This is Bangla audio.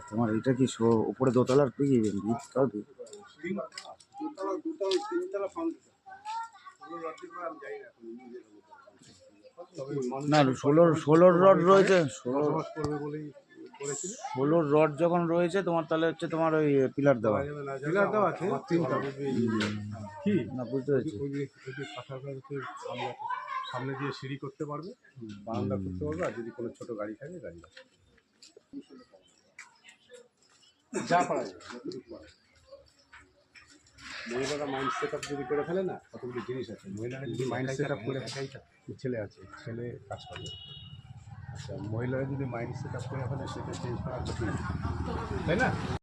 তোমার এটা কি উপরে দোতলার কি তবে না 16 রড রয়েছে, 16 রড যখন রয়েছে তোমার তাহলে হচ্ছে তোমার ওই পিলার দেওয়া আছে কি না বুঝতে পেরেছি। সামনে দিয়ে সিঁড়ি করতে পারবে, বারান্দা করতে পারবে, আর যদি কোনো ছোট গাড়ি থাকে গাড়ি যা পারা যায় যতটুকু পারা যায়। মহিলারা মাইন্ড সেট আপ যদি করে ফেলে না, কতগুলো জিনিস আছে। মহিলারা যদি মাইন্ড সেট আপ করে ছেলে আছে, ছেলে কাজ করবে। আচ্ছা, মহিলারা যদি মাইন্ড সেট আপ করে ফেলে সেটা চেঞ্জ করা কঠিন, তাই না?